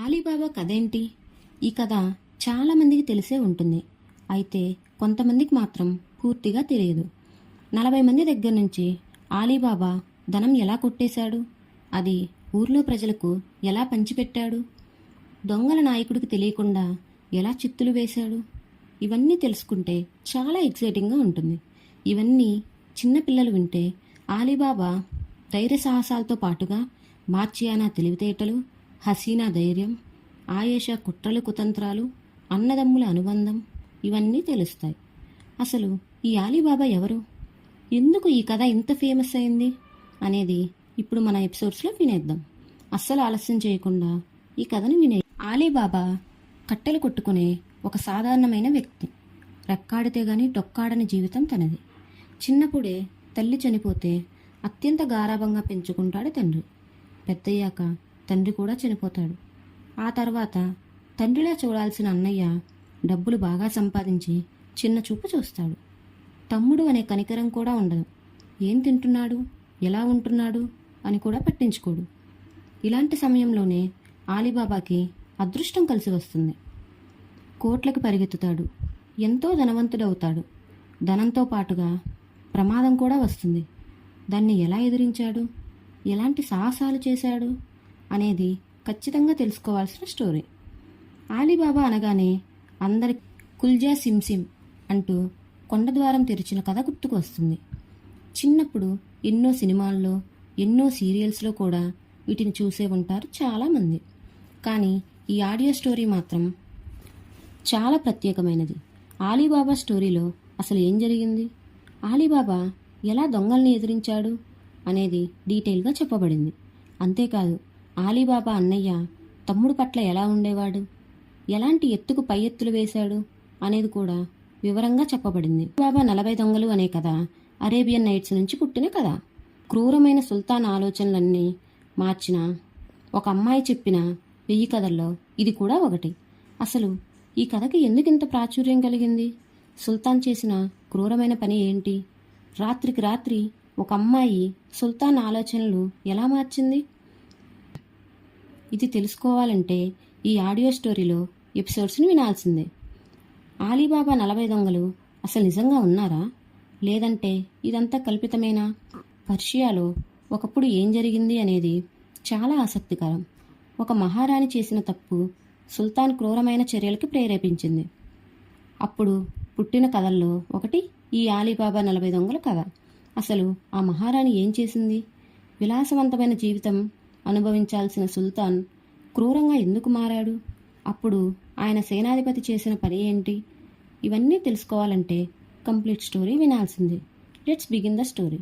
Ali Baba కథ ఏంటి? ఈ కథ చాలామందికి తెలిసే ఉంటుంది. అయితే కొంతమందికి మాత్రం పూర్తిగా తెలియదు. 40 మంది దగ్గర నుంచి ఆలీబాబా ధనం ఎలా కొట్టేశాడు, అది ఊర్లో ప్రజలకు ఎలా పంచిపెట్టాడు, దొంగల నాయకుడికి తెలియకుండా ఎలా చిత్తులు వేశాడు, ఇవన్నీ తెలుసుకుంటే చాలా ఎక్సైటింగ్గా ఉంటుంది. ఇవన్నీ చిన్నపిల్లలు వింటే ఆలీబాబా ధైర్య సాహసాలతో పాటుగా మార్చియానా తెలివితేటలు, హసీనా ధైర్యం, ఆయేషా కుట్రలు కుతంత్రాలు, అన్నదమ్ముల అనుబంధం ఇవన్నీ తెలుస్తాయి. అసలు ఈ ఆలీబాబా ఎవరు, ఎందుకు ఈ కథ ఇంత ఫేమస్ అయింది అనేది ఇప్పుడు మన ఎపిసోడ్స్లో వినేద్దాం. అస్సలు ఆలస్యం చేయకుండా ఈ కథను వినే. ఆలీబాబా కట్టెలు కొట్టుకునే ఒక సాధారణమైన వ్యక్తి. రెక్కాడితే గాని డొక్కాడని జీవితం తనది. చిన్నప్పుడే తల్లి చనిపోతే అత్యంత గారాబంగా పెంచుకుంటాడు తండ్రి. పెద్దయ్యాక తండ్రి కూడా చనిపోతాడు. ఆ తర్వాత తండ్రిలా చూడాల్సిన అన్నయ్య డబ్బులు బాగా సంపాదించి చిన్న చూపు చూస్తాడు. తమ్ముడు అనే కనికరం కూడా ఉండదు. ఏం తింటున్నాడు, ఎలా ఉంటున్నాడు అని కూడా పట్టించుకోడు. ఇలాంటి సమయంలోనే ఆలీబాబాకి అదృష్టం కలిసి వస్తుంది. కోట్లకు పరిగెత్తుతాడు, ఎంతో ధనవంతుడవుతాడు. ధనంతో పాటుగా ప్రమాదం కూడా వస్తుంది. దాన్ని ఎలా ఎదిరించాడు, ఎలాంటి సాహసాలు చేశాడు అనేది ఖచ్చితంగా తెలుసుకోవాల్సిన స్టోరీ. ఆలీబాబా అనగానే అందరి కుల్జా సిమ్సిమ్ అంటూ కొండద్వారం తెరిచిన కథ గుర్తుకు వస్తుంది. చిన్నప్పుడు ఎన్నో సినిమాల్లో, ఎన్నో సీరియల్స్లో కూడా వీటిని చూసే ఉంటారు చాలామంది. కానీ ఈ ఆడియో స్టోరీ మాత్రం చాలా ప్రత్యేకమైనది. ఆలీబాబా స్టోరీలో అసలు ఏం జరిగింది, ఆలీబాబా ఎలా దొంగల్ని ఎదిరించాడు అనేది డీటెయిల్గా చెప్పబడింది. అంతేకాదు ఆలీబాబా అన్నయ్య తమ్ముడు పట్ల ఎలా ఉండేవాడు, ఎలాంటి ఎత్తుకు పై ఎత్తులు వేశాడు అనేది కూడా వివరంగా చెప్పబడింది. బాబా 40 దొంగలు అనే కథ అరేబియన్ నైట్స్ నుంచి పుట్టిన కథ. క్రూరమైన సుల్తాన్ ఆలోచనలన్నీ మార్చిన ఒక అమ్మాయి చెప్పిన 1000 కథల్లో ఇది కూడా ఒకటి. అసలు ఈ కథకి ఎందుకింత ప్రాచుర్యం కలిగింది, సుల్తాన్ చేసిన క్రూరమైన పని ఏంటి, రాత్రికి రాత్రి ఒక అమ్మాయి సుల్తాన్ ఆలోచనలు ఎలా మార్చింది, ఇది తెలుసుకోవాలంటే ఈ ఆడియో స్టోరీలో ఎపిసోడ్స్ని వినాల్సిందే. ఆలీబాబా 40 దొంగలు అసలు నిజంగా ఉన్నారా, లేదంటే ఇదంతా కల్పితమేనా, పర్షియాలో ఒకప్పుడు ఏం జరిగింది అనేది చాలా ఆసక్తికరం. ఒక మహారాణి చేసిన తప్పు సుల్తాన్ క్రూరమైన చర్యలకి ప్రేరేపించింది. అప్పుడు పుట్టిన కథల్లో ఒకటి ఈ ఆలీబాబా 40 దొంగల కథ. అసలు ఆ మహారాణి ఏం చేసింది, విలాసవంతమైన జీవితం అనుభవించాల్సిన సుల్తాన్ క్రూరంగా ఎందుకు మారాడు, అప్పుడు ఆయన సేనాధిపతి చేసిన పని ఏంటి, ఇవన్నీ తెలుసుకోవాలంటే కంప్లీట్ స్టోరీ వినాల్సిందే. Let's begin the story.